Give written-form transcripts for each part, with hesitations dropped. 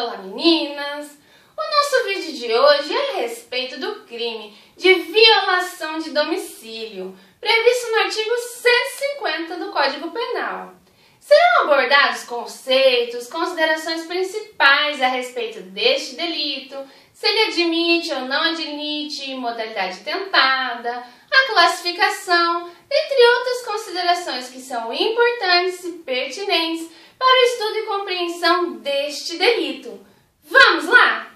olá meninas! O nosso vídeo de hoje é a respeito do crime de violação de domicílio, previsto no artigo 150 do Código Penal. Serão abordados conceitos, considerações principais a respeito deste delito, se ele admite ou não admite modalidade tentada, a classificação, entre outras considerações que são importantes e pertinentes para o estudo e compreensão deste delito. Vamos lá?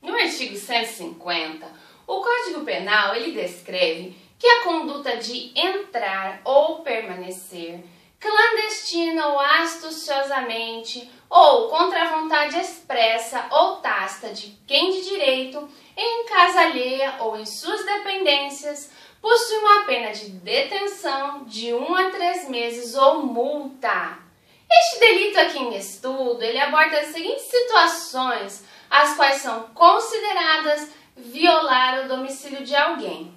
No artigo 150, o Código Penal ele descreve que a conduta de entrar ou permanecer clandestina ou astuciosamente ou contra a vontade expressa ou tácita de quem de direito em casa alheia ou em suas dependências possui uma pena de detenção de 1 a 3 meses ou multa. Este delito aqui em estudo, ele aborda as seguintes situações, as quais são consideradas violar o domicílio de alguém.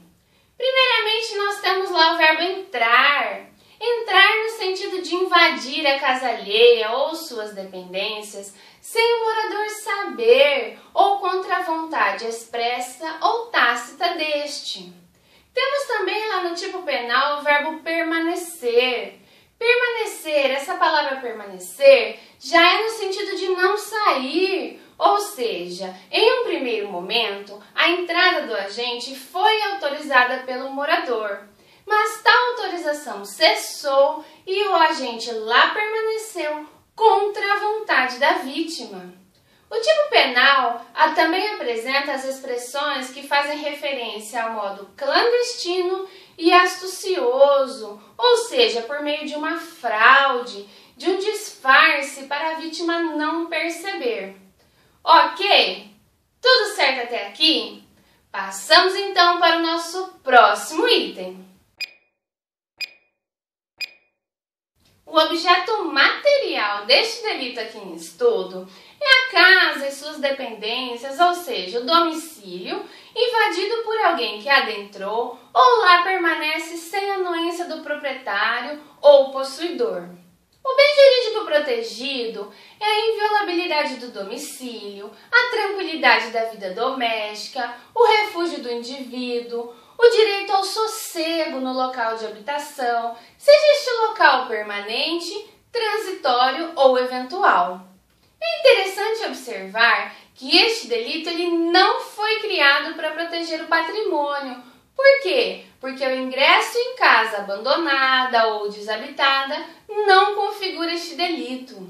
Primeiramente, nós temos lá o verbo entrar. Entrar no sentido de invadir a casa alheia ou suas dependências sem o morador saber ou contra a vontade expressa ou tácita deste. Temos também lá no tipo penal o verbo permanecer. Permanecer, essa palavra permanecer, já é no sentido de não sair, ou seja, em um primeiro momento, a entrada do agente foi autorizada pelo morador, mas tal autorização cessou e o agente lá permaneceu contra a vontade da vítima. O tipo penal também apresenta as expressões que fazem referência ao modo clandestino e astucioso, ou seja, por meio de uma fraude, de um disfarce para a vítima não perceber. Ok? Tudo certo até aqui? Passamos então para o nosso próximo item. O objeto material deste delito aqui em estudo é a casa e suas dependências, ou seja, o domicílio, invadido por alguém que adentrou ou lá permanece sem anuência do proprietário ou possuidor. O bem jurídico protegido é a inviolabilidade do domicílio, a tranquilidade da vida doméstica, o refúgio do indivíduo, o direito ao sossego no local de habitação, seja este local permanente, transitório ou eventual. É interessante observar que este delito ele não foi criado para proteger o patrimônio. Por quê? Porque o ingresso em casa abandonada ou desabitada não configura este delito.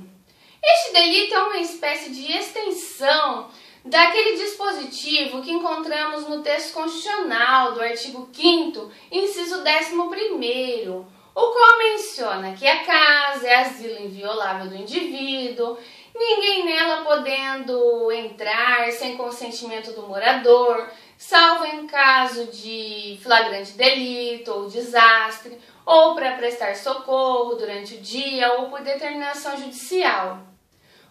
Este delito é uma espécie de extensão daquele dispositivo que encontramos no texto constitucional do artigo 5º, inciso 11º, o qual menciona que a casa é asilo inviolável do indivíduo, ninguém nela podendo entrar sem consentimento do morador, salvo em caso de flagrante delito ou desastre, ou para prestar socorro durante o dia ou por determinação judicial.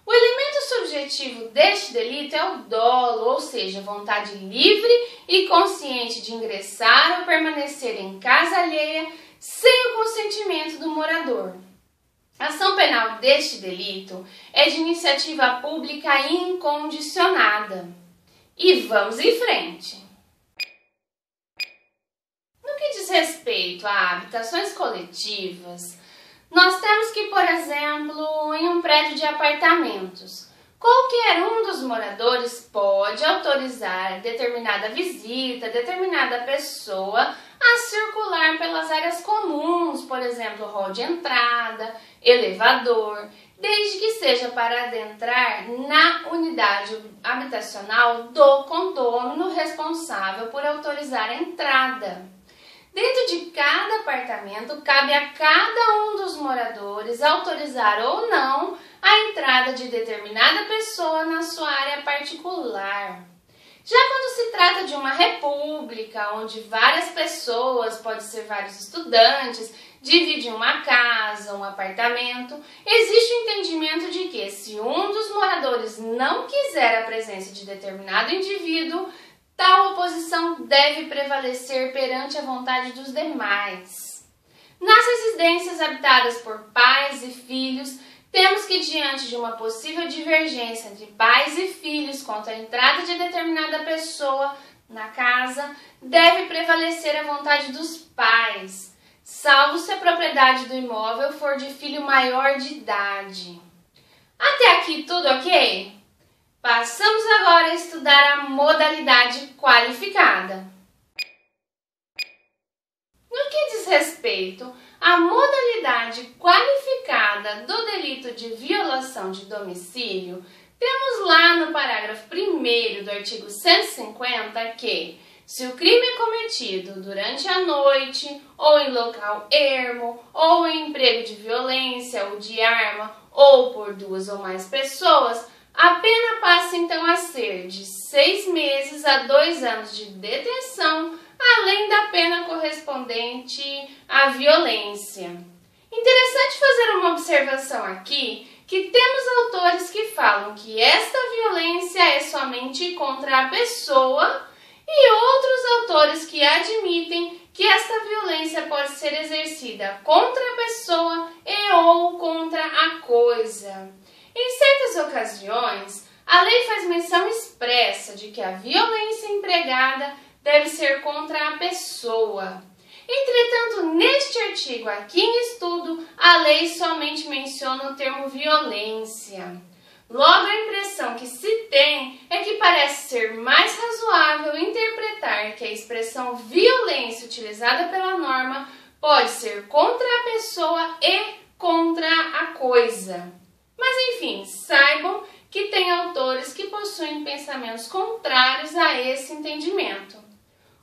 O elemento subjetivo deste delito é o dolo, ou seja, vontade livre e consciente de ingressar ou permanecer em casa alheia sem o consentimento do morador. A ação penal deste delito é de iniciativa pública incondicionada. E vamos em frente. No que diz respeito a habitações coletivas, nós temos que, por exemplo, em um prédio de apartamentos, qualquer um dos moradores pode autorizar determinada visita, determinada pessoa a circular pelas áreas comuns, por exemplo, hall de entrada, elevador, desde que seja para adentrar na unidade habitacional do condômino responsável por autorizar a entrada. Dentro de cada apartamento, cabe a cada um dos moradores autorizar ou não a entrada de determinada pessoa na sua área particular. Já quando se trata de uma república, onde várias pessoas, pode ser vários estudantes, dividem uma casa, um apartamento, existe o entendimento de que se um dos moradores não quiser a presença de determinado indivíduo, tal oposição deve prevalecer perante a vontade dos demais. Nas residências habitadas por pais e filhos, temos que, diante de uma possível divergência entre pais e filhos quanto à entrada de determinada pessoa na casa, deve prevalecer a vontade dos pais, salvo se a propriedade do imóvel for de filho maior de idade. Até aqui tudo ok? Passamos agora a estudar a modalidade qualificada. No que diz respeito à modalidade qualificada do delito de violação de domicílio, temos lá no parágrafo 1º do artigo 150 que, se o crime é cometido durante a noite, ou em local ermo, ou em emprego de violência ou de arma, ou por 2 ou mais pessoas, a pena passa então a ser de 6 meses a 2 anos de detenção, além da pena correspondente à violência. Interessante fazer uma observação aqui, que temos autores que falam que esta violência é somente contra a pessoa e outros autores que admitem que esta violência pode ser exercida contra a pessoa e ou contra a coisa. Em certas ocasiões, a lei faz menção expressa de que a violência empregada deve ser contra a pessoa. Entretanto, neste artigo aqui em estudo, a lei somente menciona o termo violência. Logo, a impressão que se tem é que parece ser mais razoável interpretar que a expressão violência utilizada pela norma pode ser contra a pessoa e contra a coisa. Mas, enfim, saibam que tem autores que possuem pensamentos contrários a esse entendimento.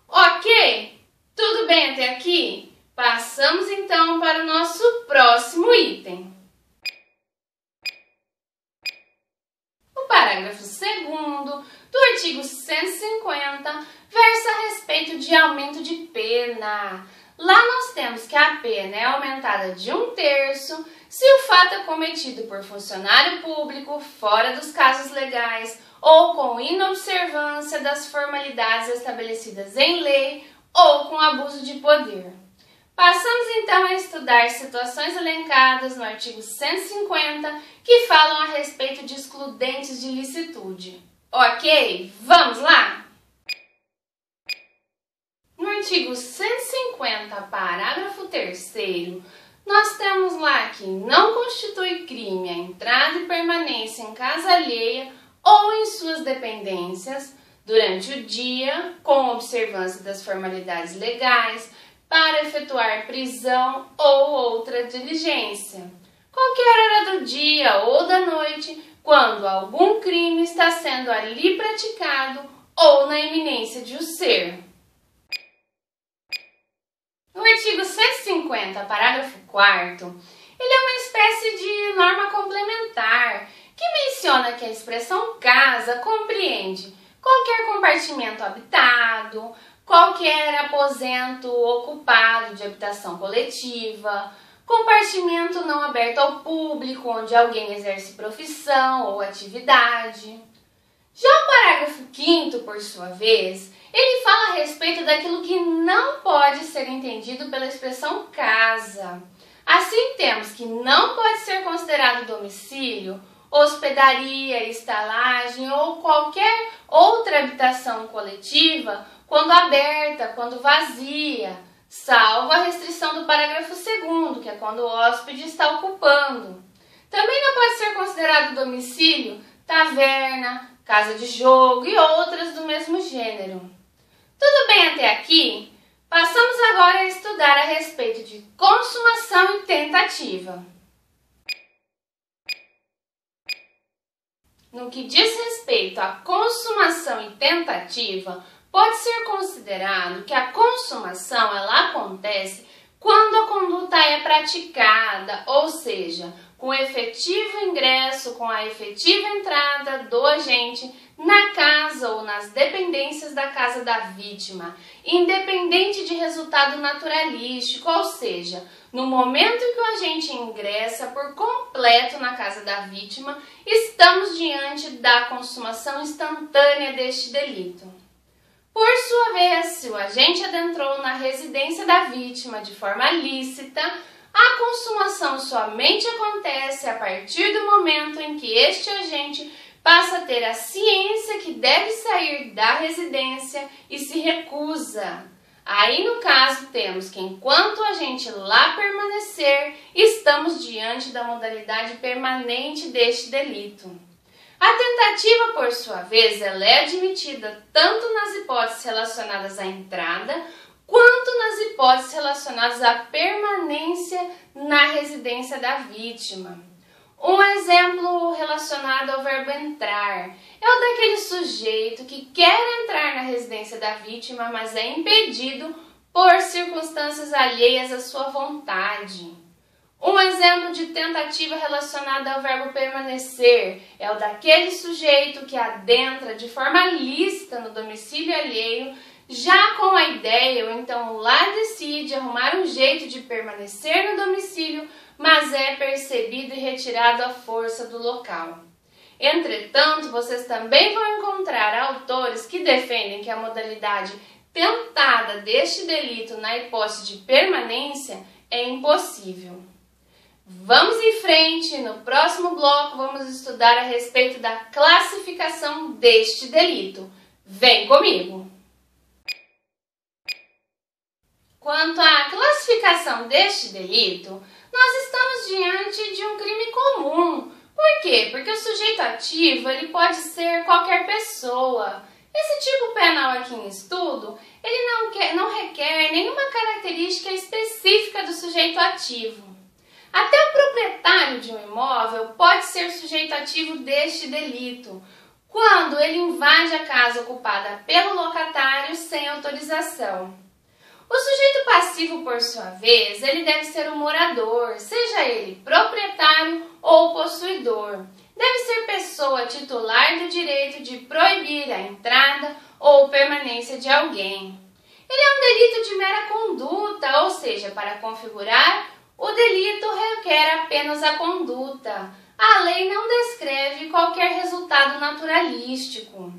Ok? Tudo bem até aqui? Passamos então para o nosso próximo item. O parágrafo 2º do artigo 150 versa a respeito de aumento de pena. Lá nós temos que a pena é aumentada de 1/3 se o fato é cometido por funcionário público fora dos casos legais ou com inobservância das formalidades estabelecidas em lei ou com abuso de poder. Passamos então a estudar situações elencadas no artigo 150 que falam a respeito de excludentes de licitude. Ok? Vamos lá? No artigo 150, parágrafo 3º, nós temos lá que não constitui crime a entrada e permanência em casa alheia ou em suas dependências durante o dia, com observância das formalidades legais, para efetuar prisão ou outra diligência, qualquer hora do dia ou da noite, quando algum crime está sendo ali praticado ou na iminência de o ser. No artigo 150, parágrafo 4º, ele é uma espécie de norma complementar que menciona que a expressão casa compreende qualquer compartimento habitado, qualquer aposento ocupado de habitação coletiva, compartimento não aberto ao público onde alguém exerce profissão ou atividade. Já o parágrafo 5º, por sua vez, ele fala a respeito daquilo que não pode ser entendido pela expressão casa. Assim, temos que não pode ser considerado domicílio, hospedaria, estalagem ou qualquer outra habitação coletiva quando aberta, quando vazia, salvo a restrição do parágrafo 2º, que é quando o hóspede está ocupando. Também não pode ser considerado domicílio taverna, casa de jogo e outras do mesmo gênero. Tudo bem até aqui? Passamos agora a estudar a respeito de consumação e tentativa. No que diz respeito à consumação e tentativa, pode ser considerado que a consumação ela acontece quando a conduta é praticada, ou seja, com o efetivo ingresso, com a efetiva entrada do agente na casa ou nas dependências da casa da vítima, independente de resultado naturalístico, ou seja, no momento em que o agente ingressa por completo na casa da vítima, estamos diante da consumação instantânea deste delito. Por sua vez, se o agente adentrou na residência da vítima de forma lícita, A consumação somente acontece a partir do momento em que este agente passa a ter a ciência que deve sair da residência e se recusa. Aí, no caso, temos que, enquanto o agente lá permanecer, estamos diante da modalidade permanente deste delito. A tentativa, por sua vez, ela é admitida tanto nas hipóteses relacionadas à entrada, quanto nas hipóteses relacionadas à permanência na residência da vítima. Um exemplo relacionado ao verbo entrar é o daquele sujeito que quer entrar na residência da vítima, mas é impedido por circunstâncias alheias à sua vontade. Um exemplo de tentativa relacionada ao verbo permanecer é o daquele sujeito que adentra de forma lícita no domicílio alheio, já com a ideia ou então lá decide arrumar um jeito de permanecer no domicílio, mas é percebido e retirado à força do local. Entretanto, vocês também vão encontrar autores que defendem que a modalidade tentada deste delito na hipótese de permanência é impossível. Vamos em frente, no próximo bloco vamos estudar a respeito da classificação deste delito. Vem comigo! Quanto à classificação deste delito, nós estamos diante de um crime comum. Por quê? Porque o sujeito ativo ele pode ser qualquer pessoa. Esse tipo penal aqui em estudo, ele não requer nenhuma característica específica do sujeito ativo. Até o proprietário de um imóvel pode ser sujeito ativo deste delito, quando ele invade a casa ocupada pelo locatário sem autorização. O sujeito passivo, por sua vez, ele deve ser o morador, seja ele proprietário ou possuidor. Deve ser pessoa titular do direito de proibir a entrada ou permanência de alguém. Ele é um delito de mera conduta, ou seja, para configurar, o delito requer apenas a conduta. A lei não descreve qualquer resultado naturalístico.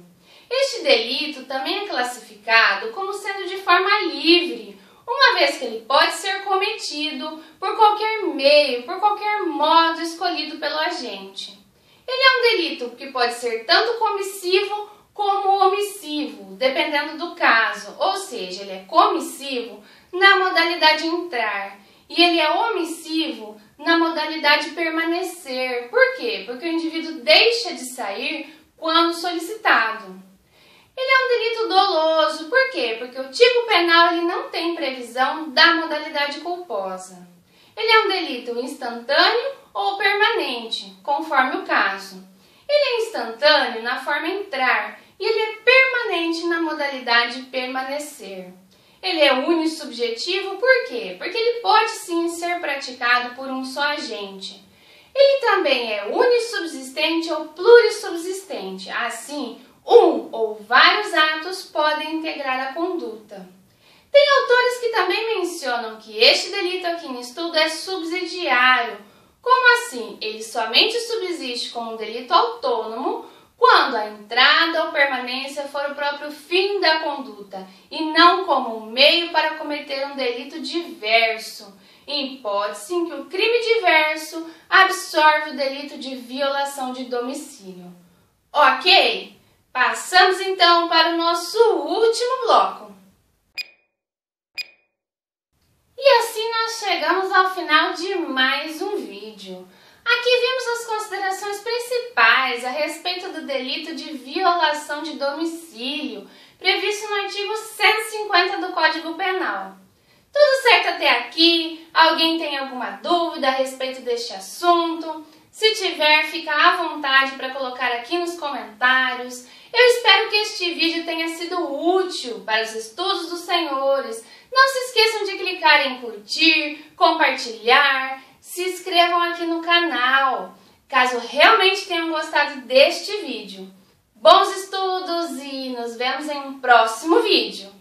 Este delito também é classificado como sendo de forma livre, uma vez que ele pode ser cometido por qualquer meio, por qualquer modo escolhido pelo agente. Ele é um delito que pode ser tanto comissivo como omissivo, dependendo do caso, ou seja, ele é comissivo na modalidade entrar e ele é omissivo na modalidade permanecer. Por quê? Porque o indivíduo deixa de sair quando solicitado. Ele é um delito doloso, por quê? Porque o tipo penal ele não tem previsão da modalidade culposa. Ele é um delito instantâneo ou permanente, conforme o caso. Ele é instantâneo na forma entrar e ele é permanente na modalidade permanecer. Ele é unissubjetivo, por quê? Porque ele pode sim ser praticado por um só agente. Ele também é unissubsistente ou plurissubsistente, assim, um ou vários atos podem integrar a conduta. Tem autores que também mencionam que este delito aqui em estudo é subsidiário. Como assim? Ele somente subsiste como um delito autônomo quando a entrada ou permanência for o próprio fim da conduta e não como um meio para cometer um delito diverso, em hipótese em que o crime diverso absorve o delito de violação de domicílio. Ok? Passamos então para o nosso último bloco. E assim nós chegamos ao final de mais um vídeo. Aqui vimos as considerações principais a respeito do delito de violação de domicílio, previsto no artigo 150 do Código Penal. Tudo certo até aqui? Alguém tem alguma dúvida a respeito deste assunto? Se tiver, fica à vontade para colocar aqui nos comentários. Eu espero que este vídeo tenha sido útil para os estudos dos senhores. Não se esqueçam de clicar em curtir, compartilhar, se inscrevam aqui no canal, caso realmente tenham gostado deste vídeo. Bons estudos e nos vemos em um próximo vídeo.